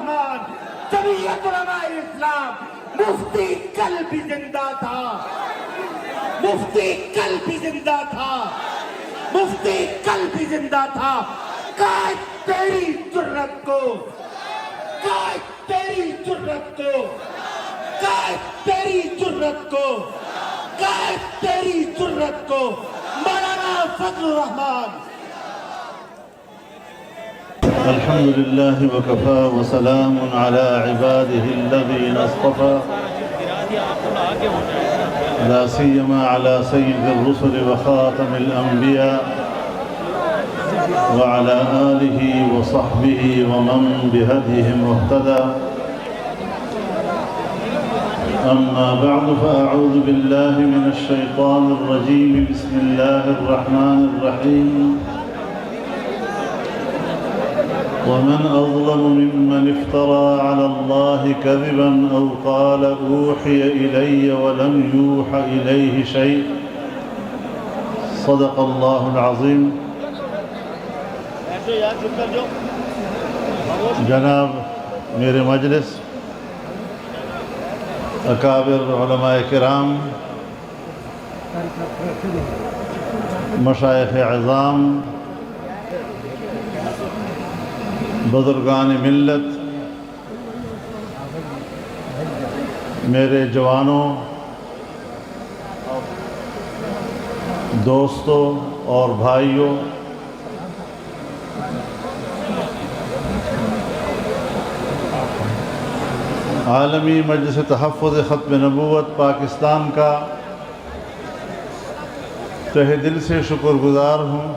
الرحمان جمعیت علماء اسلام، مفتی کل بھی زندہ تھا، مفتی کل بھی زندہ تھا، مفتی کل بھی زندہ تھا۔ کاش تیری جرت کو، کاش تیری جرت کو، کاش تیری جرت کو، کاش تیری جرت کو مولانا فضل الرحمان۔ الحمد لله وكفى وسلام على عباده الذين اصطفى لا سيما على سيد الرسل وخاتم الأنبياء وعلى آله وصحبه ومن بهديهم اهتدى. أما بعد فأعوذ بالله من الشيطان الرجيم. بسم الله الرحمن الرحيم. ومن أظلم ممن افترى على الله كذبا أو قال أوحي إلي ولم يوحى إليه شيء. صدق الله العظيم. جناب میرے مجلس، اکابر علماء کرام، مشائخ عظام، بزرگان ملت، میرے جوانوں، دوستوں اور بھائیوں، عالمی مجلس تحفظ ختم نبوت پاکستان کا تہہ دل سے شکر گزار ہوں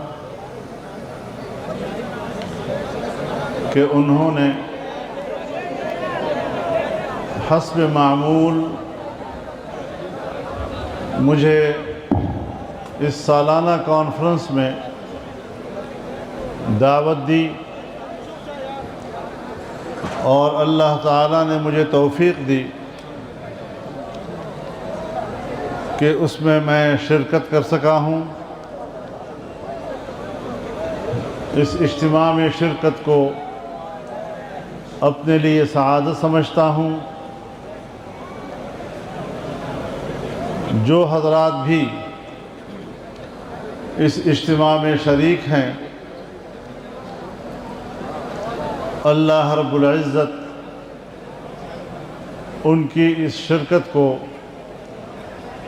کہ انہوں نے حسب معمول مجھے اس سالانہ کانفرنس میں دعوت دی اور اللہ تعالیٰ نے مجھے توفیق دی کہ اس میں شرکت کر سکا ہوں۔ اس اجتماع میں شرکت کو اپنے لیے سعادت سمجھتا ہوں۔ جو حضرات بھی اس اجتماع میں شریک ہیں، اللہ رب العزت ان کی اس شرکت کو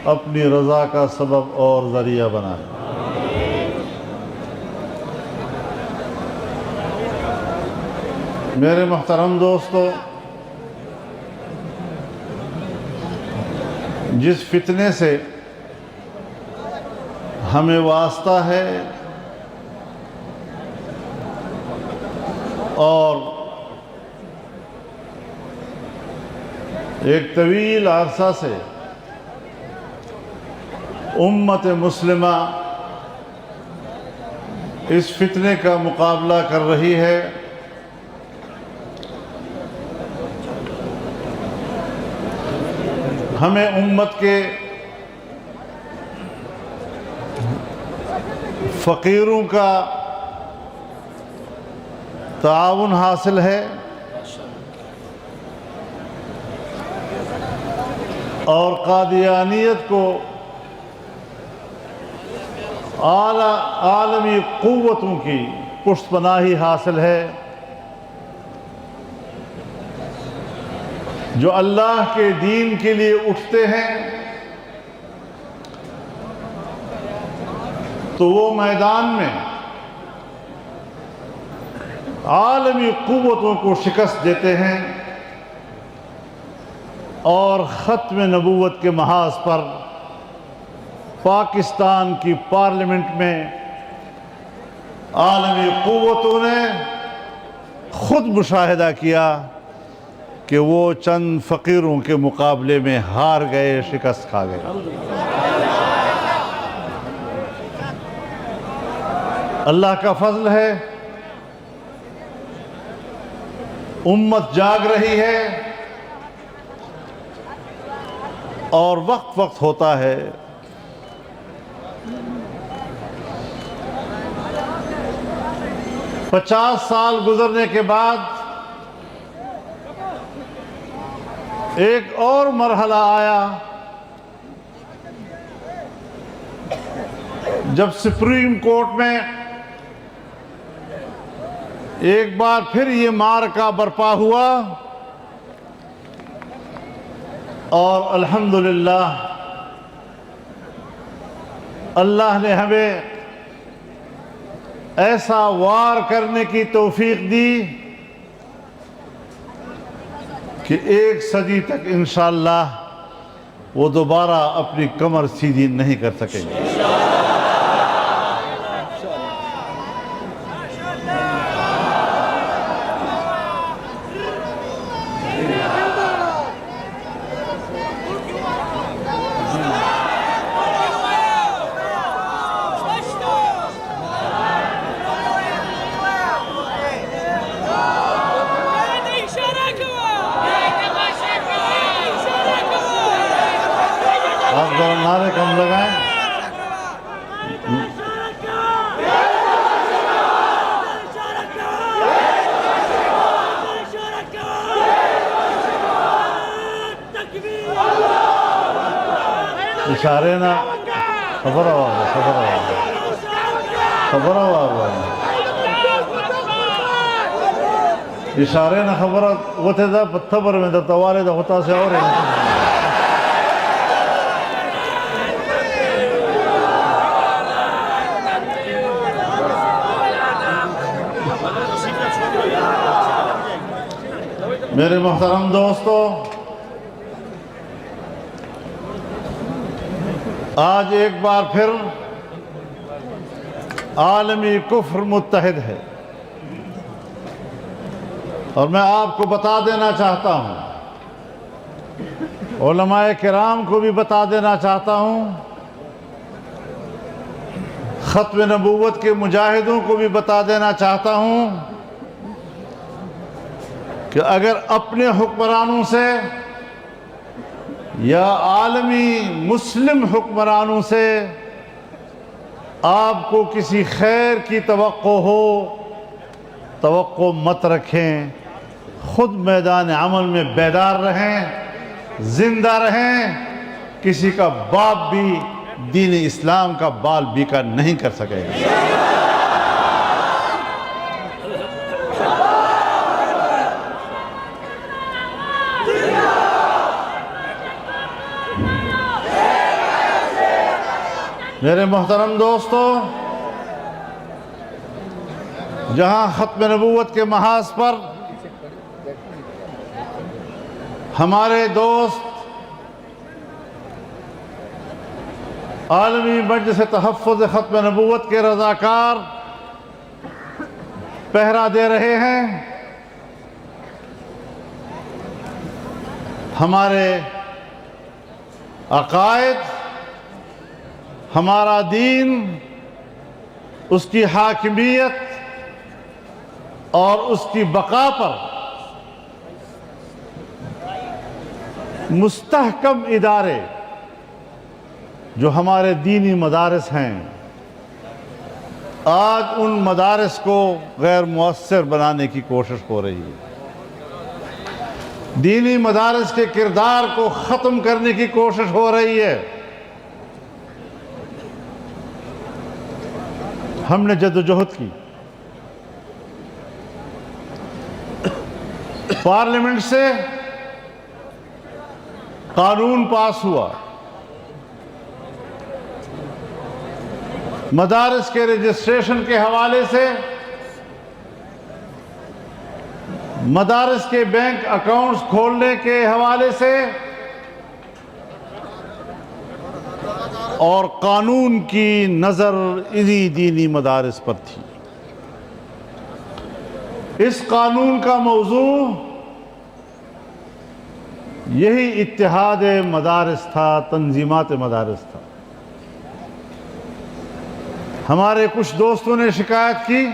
اپنی رضا کا سبب اور ذریعہ بنائے۔ میرے محترم دوستو، جس فتنے سے ہمیں واسطہ ہے اور ایک طویل عرصہ سے امت مسلمہ اس فتنے کا مقابلہ کر رہی ہے، ہمیں امت کے فقیروں کا تعاون حاصل ہے اور قادیانیت کو عالمی قوتوں کی پشت پناہی حاصل ہے، جو اللہ کے دین کے لیے اٹھتے ہیں تو وہ میدان میں عالمی قوتوں کو شکست دیتے ہیں اور ختم نبوت کے محاذ پر پاکستان کی پارلیمنٹ میں عالمی قوتوں نے خود مشاہدہ کیا کہ وہ چند فقیروں کے مقابلے میں ہار گئے، شکست کھا گئے۔ اللہ کا فضل ہے، امت جاگ رہی ہے اور وقت وقت ہوتا ہے۔ 50 سال گزرنے کے بعد ایک اور مرحلہ آیا جب سپریم کورٹ میں ایک بار پھر یہ معرکہ برپا ہوا اور الحمدللہ اللہ نے ہمیں ایسا وار کرنے کی توفیق دی کہ 1 صدی تک انشاءاللہ وہ دوبارہ اپنی کمر سیدھی نہیں کر سکیں گے۔ آپ ذرا نعرے کم لگائیں۔ اشارے نہ خبر آواز اشارے نہ خبر ہوتے تھا پتھر میں تھا توارے دا ہوتا سے اور میرے محترم دوستو، آج ایک بار پھر عالمی کفر متحد ہے اور میں آپ کو بتا دینا چاہتا ہوں، علماء کرام کو بھی بتا دینا چاہتا ہوں، ختم نبوت کے مجاہدوں کو بھی بتا دینا چاہتا ہوں کہ اگر اپنے حکمرانوں سے یا عالمی مسلم حکمرانوں سے آپ کو کسی خیر کی توقع ہو، توقع مت رکھیں، خود میدان عمل میں بیدار رہیں، زندہ رہیں، کسی کا باپ بھی دین اسلام کا بال بیکا نہیں کر سکے گا۔ میرے محترم دوستو، جہاں ختم نبوت کے محاذ پر ہمارے دوست عالمی مجلس تحفظ ختم نبوت کے رضاکار پہرا دے رہے ہیں، ہمارے عقائد، ہمارا دین، اس کی حاکمیت اور اس کی بقا پر مستحکم ادارے جو ہمارے دینی مدارس ہیں، آج ان مدارس کو غیر مؤثر بنانے کی کوشش ہو رہی ہے، دینی مدارس کے کردار کو ختم کرنے کی کوشش ہو رہی ہے۔ ہم نے جدوجہد کی، پارلیمنٹ سے قانون پاس ہوا، مدارس کے رجسٹریشن کے حوالے سے، مدارس کے بینک اکاؤنٹس کھولنے کے حوالے سے، اور قانون کی نظر انہی دینی مدارس پر تھی۔ اس قانون کا موضوع یہی اتحاد مدارس تھا، تنظیمات مدارس تھا۔ ہمارے کچھ دوستوں نے شکایت کی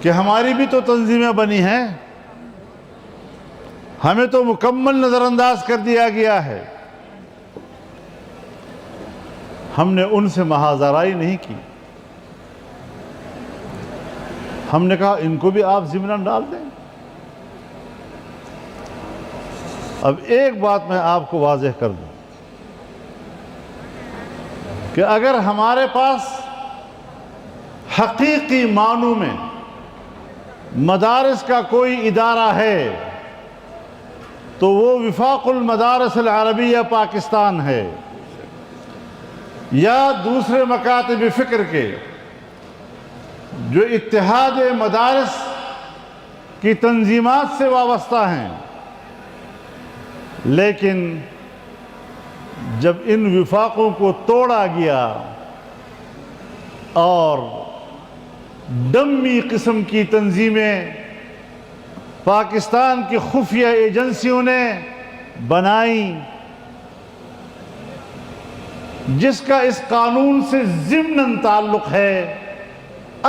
کہ ہماری بھی تو تنظیمیں بنی ہیں، ہمیں تو مکمل نظر انداز کر دیا گیا ہے۔ ہم نے ان سے محاذرائی نہیں کی، ہم نے کہا ان کو بھی آپ ضمن ڈال دیں، اب ایک بات میں آپ کو واضح کر دوں کہ اگر ہمارے پاس حقیقی معنوں میں مدارس کا کوئی ادارہ ہے تو وہ وفاق المدارس العربیہ پاکستان ہے، یا دوسرے مکاتب فکر کے جو اتحاد مدارس کی تنظیمات سے وابستہ ہیں، لیکن جب ان وفاقوں کو توڑا گیا اور ڈمی قسم کی تنظیمیں پاکستان کی خفیہ ایجنسیوں نے بنائیں، جس کا اس قانون سے ضمناً تعلق ہے،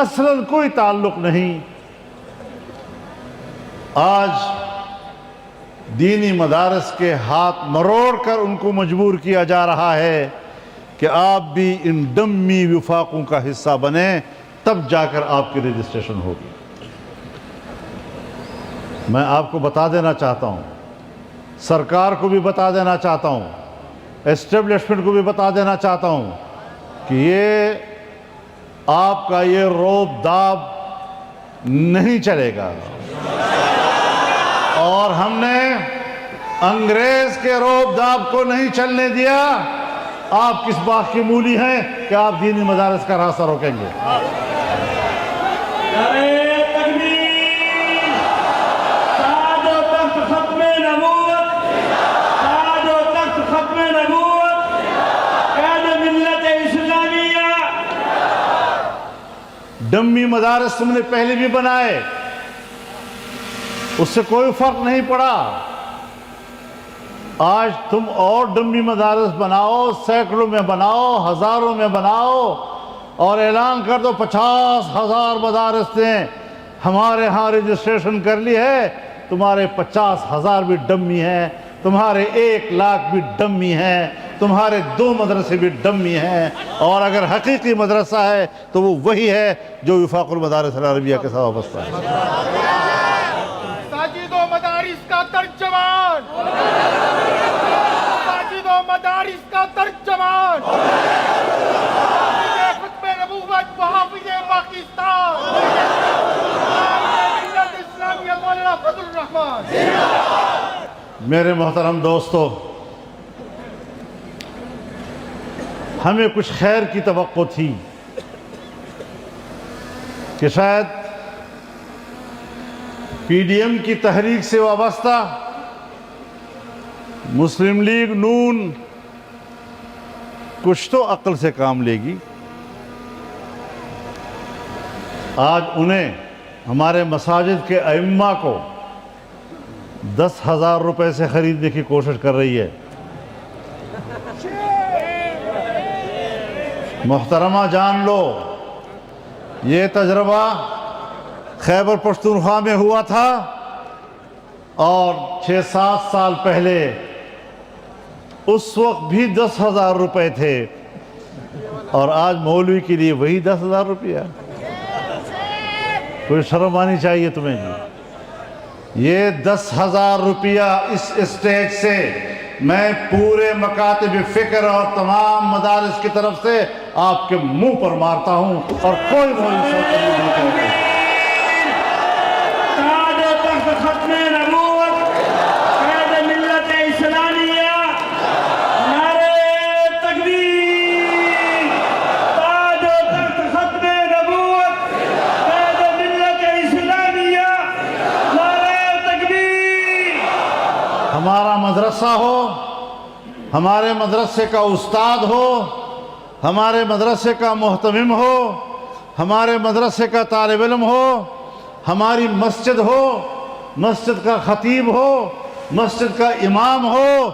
اصلاً کوئی تعلق نہیں، آج دینی مدارس کے ہاتھ مروڑ کر ان کو مجبور کیا جا رہا ہے کہ آپ بھی ان ڈمی وفاقوں کا حصہ بنیں، تب جا کر آپ کی رجسٹریشن ہوگی۔ میں آپ کو بتا دینا چاہتا ہوں، سرکار کو بھی بتا دینا چاہتا ہوں، اسٹیبلشمنٹ کو بھی بتا دینا چاہتا ہوں کہ یہ آپ کا یہ روب داب نہیں چلے گا، اور ہم نے انگریز کے روب داب کو نہیں چلنے دیا۔ آپ کس بات کی مولی ہیں کہ آپ دینی مدارس کا راستہ روکیں گے؟ ڈمی مدارس تم نے پہلے بھی بنائے، اس سے کوئی فرق نہیں پڑا۔ آج تم اور ڈمی مدارس بناؤ، سینکڑوں میں بناؤ، ہزاروں میں بناؤ، اور اعلان کر دو 50,000 مدارس نے ہمارے ہاں رجسٹریشن کر لی ہے، تمہارے 50,000 بھی ڈمی ہیں، تمہارے 1,00,000 بھی ڈمی ہیں، تمہارے 2 مدرسے بھی ڈمی ہیں، اور اگر حقیقی مدرسہ ہے تو وہ وہی ہے جو وفاق المدارس العربیہ کے ساتھ وابستہ ہے۔ ساجد و مدارس کا ترجمان، ساجد و مدارس کا ترجمان، حافظ ختم نبوت و حافظ پاکستان، ملت اسلامیہ مولانا فضل الرحمان۔ میرے محترم دوستو، ہمیں کچھ خیر کی توقع تھی کہ شاید پی ڈی ایم کی تحریک سے وابستہ مسلم لیگ نون کچھ تو عقل سے کام لے گی۔ آج انہیں ہمارے مساجد کے ائمہ کو 10,000 روپے سے خریدنے کی کوشش کر رہی ہے۔ محترمہ جان لو، یہ تجربہ خیبر پختونخوا میں ہوا تھا، اور 6-7 سال پہلے اس وقت بھی 10,000 روپے تھے، اور آج مولوی کے لیے وہی 10,000 روپیہ۔ کوئی شرم آنی چاہیے تمہیں جی۔ یہ 10,000 روپیہ اس اسٹیج سے میں پورے مکاتب فکر اور تمام مدارس کی طرف سے آپ کے منہ پر مارتا ہوں، اور کوئی مولوی صاحب نہیں کرتا۔ تاج و تخت ختم نبوت، قائد ملت اسلامیہ، نعرہ تکبیر۔ تاج و تخت ختم نبوت، قائد ملت اسلامیہ، نعرہ تکبیر۔ ہمارا مدرسہ ہو، ہمارے مدرسے کا استاد ہو، ہمارے مدرسے کا محتمم ہو، ہمارے مدرسے کا طالب علم ہو، ہماری مسجد ہو، مسجد کا خطیب ہو، مسجد کا امام ہو،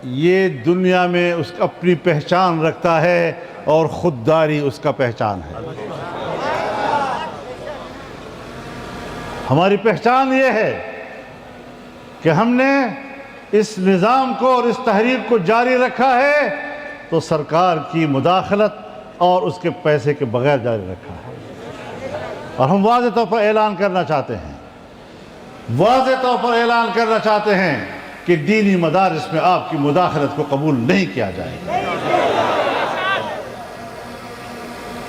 یہ دنیا میں اس کا اپنی پہچان رکھتا ہے، اور خودداری اس کا پہچان ہے۔ ہماری پہچان یہ ہے کہ ہم نے اس نظام کو اور اس تحریک کو جاری رکھا ہے تو سرکار کی مداخلت اور اس کے پیسے کے بغیر جاری رکھا ہے۔ اور ہم واضح طور پر اعلان کرنا چاہتے ہیں کہ کہ دینی مدارس میں آپ کی مداخلت کو قبول نہیں کیا جائے گا۔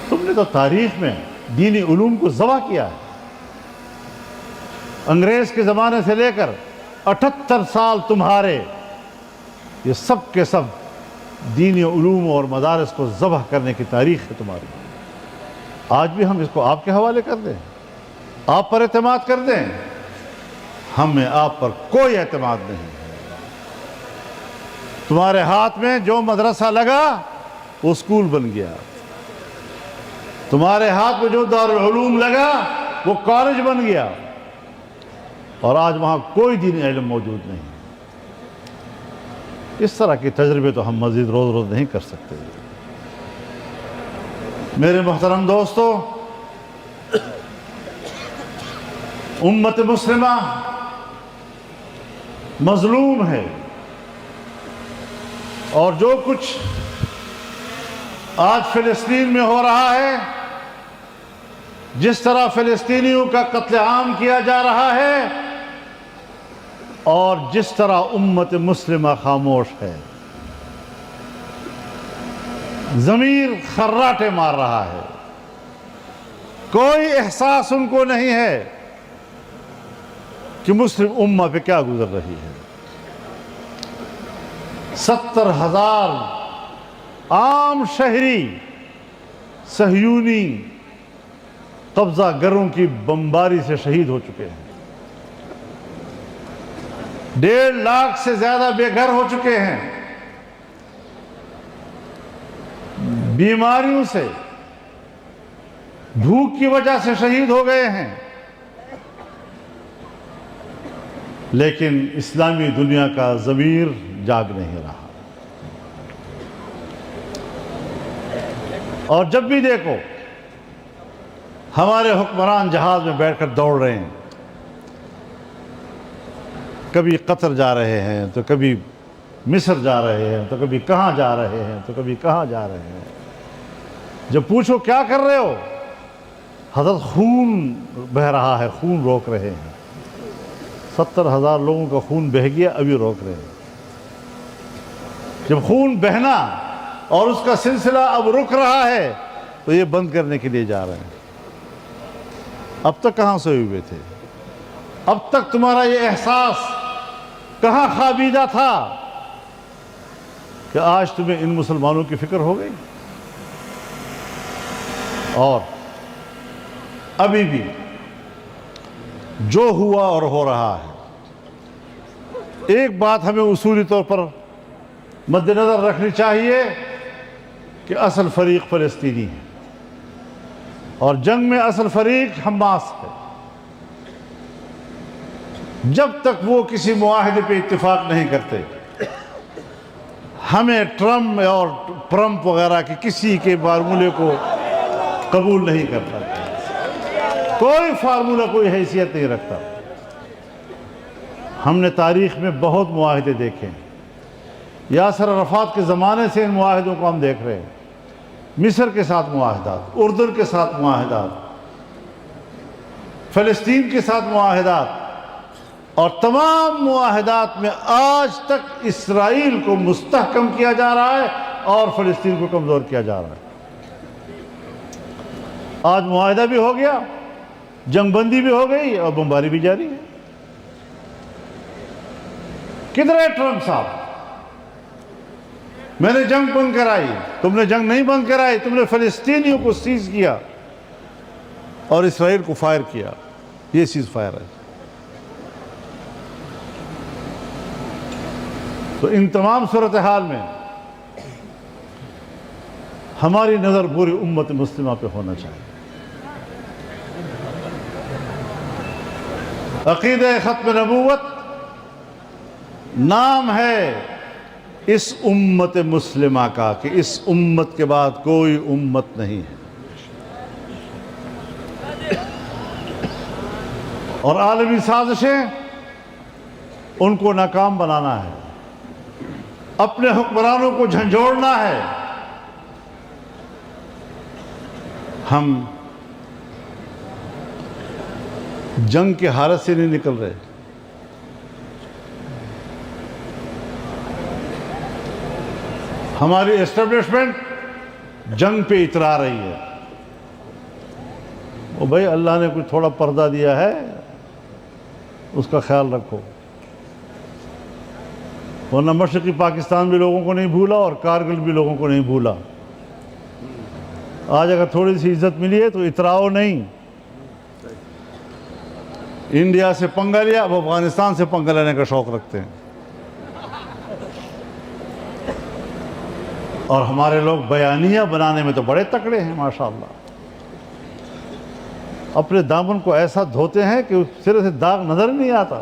تم نے تو تاریخ میں دینی علوم کو ذبح کیا ہے۔ انگریز کے زمانے سے لے کر 78 سال تمہارے، یہ سب کے سب دینی علوم اور مدارس کو ذبح کرنے کی تاریخ ہے تمہاری۔ آج بھی ہم اس کو آپ کے حوالے کر دیں، آپ پر اعتماد کر دیں؟ ہمیں آپ پر کوئی اعتماد نہیں۔ تمہارے ہاتھ میں جو مدرسہ لگا وہ اسکول بن گیا، تمہارے ہاتھ میں جو دارالعلوم لگا وہ کالج بن گیا، اور آج وہاں کوئی دینی علم موجود نہیں۔ اس طرح کے تجربے تو ہم مزید روز روز نہیں کر سکتے۔ میرے محترم دوستو، امت مسلمہ مظلوم ہے، اور جو کچھ آج فلسطین میں ہو رہا ہے، جس طرح فلسطینیوں کا قتل عام کیا جا رہا ہے، اور جس طرح امت مسلمہ خاموش ہے، ضمیر خراٹے مار رہا ہے، کوئی احساس ان کو نہیں ہے کہ مسلم امہ پہ کیا گزر رہی ہے۔ 70,000 عام شہری صہیونی قبضہ گروں کی بمباری سے شہید ہو چکے ہیں، 1.5 لاکھ سے زیادہ بے گھر ہو چکے ہیں، بیماریوں سے، بھوک کی وجہ سے شہید ہو گئے ہیں، لیکن اسلامی دنیا کا ضمیر جاگ نہیں رہا۔ اور جب بھی دیکھو ہمارے حکمران جہاز میں بیٹھ کر دوڑ رہے ہیں، کبھی قطر جا رہے ہیں تو کبھی مصر جا رہے ہیں تو کبھی کہاں جا رہے ہیں تو کبھی کہاں جا رہے ہیں۔ جب پوچھو کیا کر رہے ہو، حضرت خون بہہ رہا ہے، خون روک رہے ہیں، 70,000 لوگوں کا خون بہہ گیا، ابھی روک رہے ہیں۔ جب خون بہنا اور اس کا سلسلہ اب رک رہا ہے تو یہ بند کرنے کے لیے جا رہے ہیں۔ اب تک کہاں سوئے ہوئے تھے؟ اب تک تمہارا یہ احساس کہاں خوابیدہ تھا کہ آج تمہیں ان مسلمانوں کی فکر ہو گئی؟ اور ابھی بھی جو ہوا اور ہو رہا ہے، ایک بات ہمیں اصولی طور پر مد نظر رکھنی چاہیے کہ اصل فریق فلسطینی ہے، اور جنگ میں اصل فریق حماس ہے۔ جب تک وہ کسی معاہدے پہ اتفاق نہیں کرتے، ہمیں ٹرمپ اور پرمپ وغیرہ کے کسی کے فارمولے کو قبول نہیں کرتا، کوئی فارمولہ کوئی حیثیت نہیں رکھتا۔ ہم نے تاریخ میں بہت معاہدے دیکھے ہیں، یاسر عرفات کے زمانے سے ان معاہدوں کو ہم دیکھ رہے ہیں، مصر کے ساتھ معاہدات، اردن کے ساتھ معاہدات، فلسطین کے ساتھ معاہدات، اور تمام معاہدات میں آج تک اسرائیل کو مستحکم کیا جا رہا ہے اور فلسطین کو کمزور کیا جا رہا ہے۔ آج معاہدہ بھی ہو گیا، جنگ بندی بھی ہو گئی، اور بمباری بھی جاری ہے۔ کدھر ہے ٹرمپ صاحب؟ میں نے جنگ بند کرائی، تم نے جنگ نہیں بند کرائی، تم نے فلسطینیوں کو سیز کیا اور اسرائیل کو فائر کیا۔ یہ سیز فائر ہے۔ تو ان تمام صورتحال میں ہماری نظر پوری امت مسلمہ پہ ہونا چاہیے۔ عقیدہ ختم نبوت نام ہے اس امت مسلمہ کا کہ اس امت کے بعد کوئی امت نہیں ہے، اور عالمی سازشیں ان کو ناکام بنانا ہے، اپنے حکمرانوں کو جھنجھوڑنا ہے۔ ہم جنگ کی حالت سے نہیں نکل رہے، ہماری اسٹیبلشمنٹ جنگ پہ اترا رہی ہے. وہ بھائی اللہ نے کوئی تھوڑا پردہ دیا ہے اس کا خیال رکھو، ورنہ مشرقی پاکستان بھی لوگوں کو نہیں بھولا اور کارگل بھی لوگوں کو نہیں بھولا. آج اگر تھوڑی سی عزت ملی ہے تو اتراؤ نہیں. انڈیا سے پنگا لیا، اب افغانستان سے پنگا لینے کا شوق رکھتے ہیں. اور ہمارے لوگ بیانیہ بنانے میں تو بڑے تکڑے ہیں ماشاءاللہ. اپنے دامن کو ایسا دھوتے ہیں کہ سرے سے داغ نظر نہیں آتا.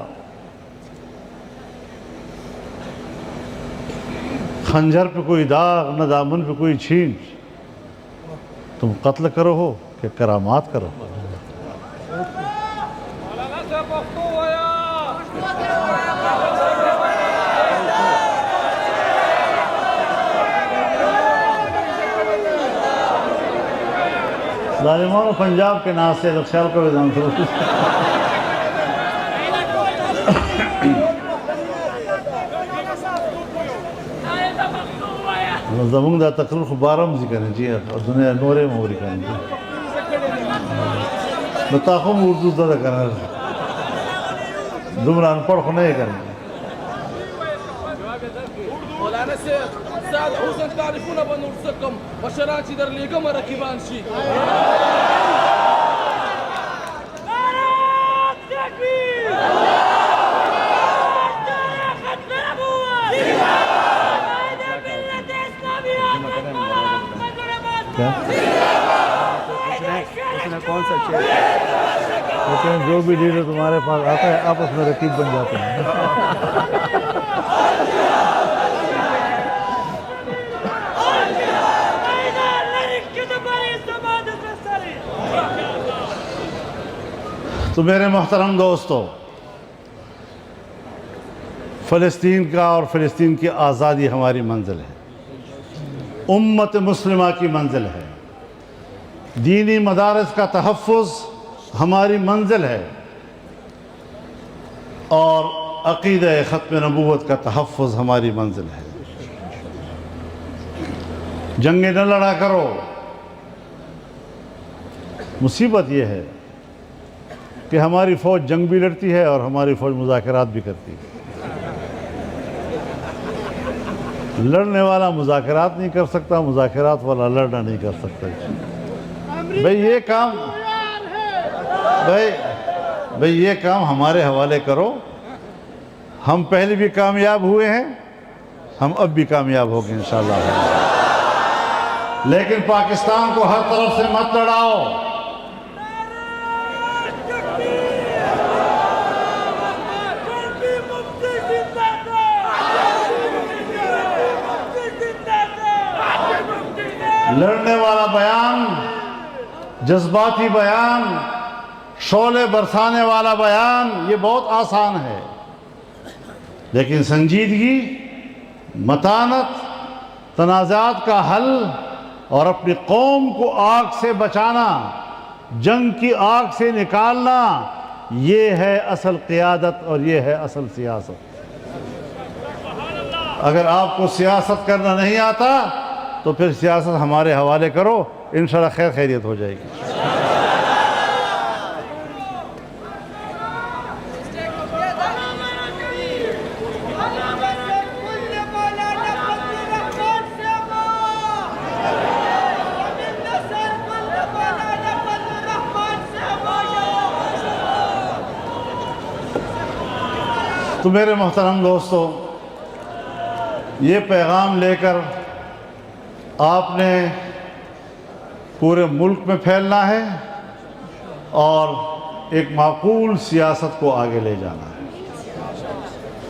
خنجر پہ کوئی داغ نہ دامن پہ کوئی چھینٹ. تم قتل کرو ہو کہ کرامات کرو. ظالموں پنجاب کے ناز سے خیال کرو جان سے زمون دا تقریر خو بارم ذکر جی دنیا نورے موری کریں بتاخم اردو دا کرنا دمران پڑھ خو نہیں کریں. مولانا سعد حسن تعرفون بنرسكم وشراتي در ليكم ركبان شي. لیکن جو بھی لیڈر تمہارے پاس آتا ہے آپس میں رقیب بن جاتے ہیں. تو میرے محترم دوستو، فلسطین کا اور فلسطین کی آزادی ہماری منزل ہے، امت مسلمہ کی منزل ہے. دینی مدارس کا تحفظ ہماری منزل ہے اور عقیدہ ختم نبوت کا تحفظ ہماری منزل ہے. جنگیں نہ لڑا کرو. مصیبت یہ ہے کہ ہماری فوج جنگ بھی لڑتی ہے اور ہماری فوج مذاکرات بھی کرتی ہے. لڑنے والا مذاکرات نہیں کر سکتا، مذاکرات والا لڑنا نہیں کر سکتا. بھئی یہ کام ہمارے حوالے کرو. ہم پہلے بھی کامیاب ہوئے ہیں، ہم اب بھی کامیاب ہوں گے انشاءاللہ. لیکن پاکستان کو ہر طرف سے مت لڑاؤ. لڑنے والا بیان، جذباتی بیان، شعلے برسانے والا بیان یہ بہت آسان ہے، لیکن سنجیدگی، متانت، تنازعات کا حل اور اپنی قوم کو آگ سے بچانا، جنگ کی آگ سے نکالنا، یہ ہے اصل قیادت اور یہ ہے اصل سیاست. اگر آپ کو سیاست کرنا نہیں آتا تو پھر سیاست ہمارے حوالے کرو، انشاءاللہ خیر خیریت ہو جائے گی. تو میرے محترم دوستو، یہ پیغام لے کر آپ نے پورے ملک میں پھیلنا ہے اور ایک معقول سیاست کو آگے لے جانا ہے.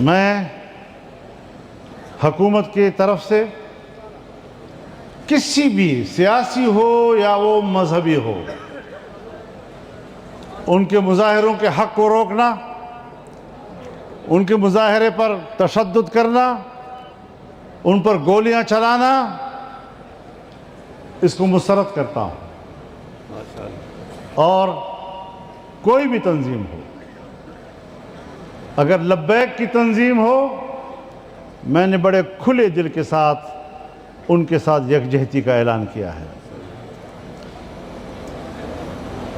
میں حکومت کی طرف سے کسی بھی سیاسی ہو یا وہ مذہبی ہو، ان کے مظاہروں کے حق کو روکنا، ان کے مظاہرے پر تشدد کرنا، ان پر گولیاں چلانا، اس کو مسترد کرتا ہوں. اور کوئی بھی تنظیم ہو، اگر لبیک کی تنظیم ہو، میں نے بڑے کھلے دل کے ساتھ ان کے ساتھ یکجہتی کا اعلان کیا ہے.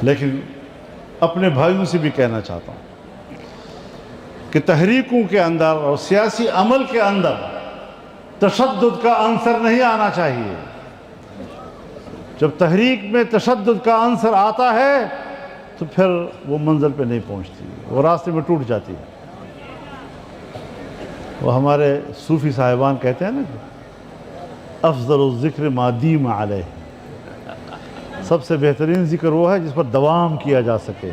لیکن اپنے بھائیوں سے بھی کہنا چاہتا ہوں کہ تحریکوں کے اندر اور سیاسی عمل کے اندر تشدد کا عنصر نہیں آنا چاہیے. جب تحریک میں تشدد کا عنصر آتا ہے تو پھر وہ منزل پہ نہیں پہنچتی، وہ راستے میں ٹوٹ جاتی ہے. وہ ہمارے صوفی صاحبان کہتے ہیں نا کہ افضل الذکر ما دیم علیہ، سب سے بہترین ذکر وہ ہے جس پر دوام کیا جا سکے.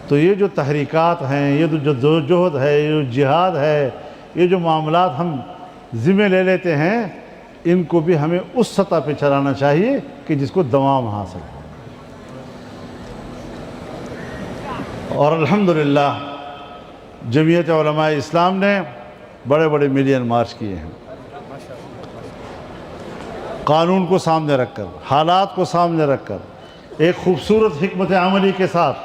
تو یہ جو تحریکات ہیں، یہ جو جدوجہد ہے، یہ جو جہاد ہے، یہ جو معاملات ہم ذمہ لے لیتے ہیں، ان کو بھی ہمیں اس سطح پہ چلانا چاہیے کہ جس کو دوام حاصل ہو. اور الحمدللہ جمعیت علماء اسلام نے بڑے بڑے ملین مارچ کیے ہیں، قانون کو سامنے رکھ کر، حالات کو سامنے رکھ کر، ایک خوبصورت حکمت عملی کے ساتھ.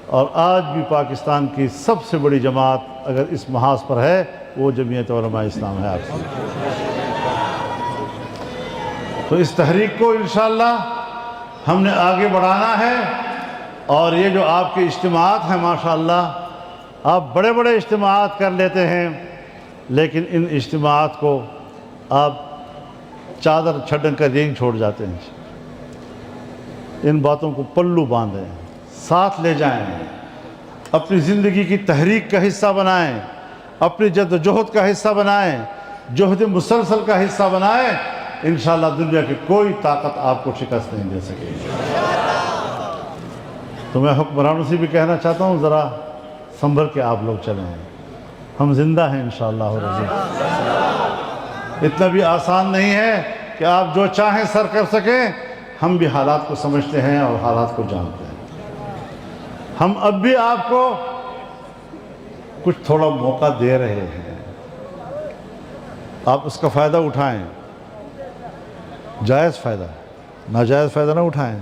اور آج بھی پاکستان کی سب سے بڑی جماعت اگر اس محاذ پر ہے وہ جمعیت علماء اسلام ہے. آپ تو اس تحریک کو انشاءاللہ ہم نے آگے بڑھانا ہے. اور یہ جو آپ کے اجتماعات ہیں ماشاءاللہ، آپ بڑے بڑے اجتماعات کر لیتے ہیں، لیکن ان اجتماعات کو آپ چادر چھڑن کا رینگ چھوڑ جاتے ہیں. ان باتوں کو پلو باندھیں، ساتھ لے جائیں، اپنی زندگی کی تحریک کا حصہ بنائیں، اپنی جد و جہد کا حصہ بنائیں، جہد مسلسل کا حصہ بنائیں. انشاءاللہ دنیا کی کوئی طاقت آپ کو شکست نہیں دے سکے. تو میں حکمرانوں سے بھی کہنا چاہتا ہوں ذرا سنبھل کے آپ لوگ چلیں. ہم زندہ ہیں انشاءاللہ رضی. اتنا بھی آسان نہیں ہے کہ آپ جو چاہیں سر کر سکیں. ہم بھی حالات کو سمجھتے ہیں اور حالات کو جانتے ہیں. ہم اب بھی آپ کو کچھ تھوڑا موقع دے رہے ہیں، آپ اس کا فائدہ اٹھائیں. جائز فائدہ، ناجائز فائدہ نہ اٹھائیں.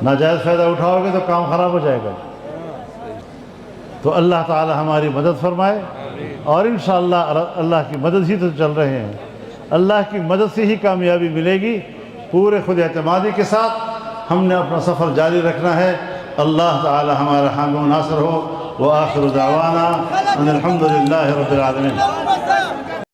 ناجائز فائدہ اٹھاؤ گے تو کام خراب ہو جائے گا. تو اللہ تعالی ہماری مدد فرمائے. اور انشاءاللہ اللہ کی مدد ہی تو چل رہے ہیں، اللہ کی مدد سے ہی کامیابی ملے گی. پورے خود اعتمادی کے ساتھ ہم نے اپنا سفر جاری رکھنا ہے. اللہ تعالی ہمارا حامی و ناصر ہو. وآخر دعوانا ان الحمد للہ رب العالمین.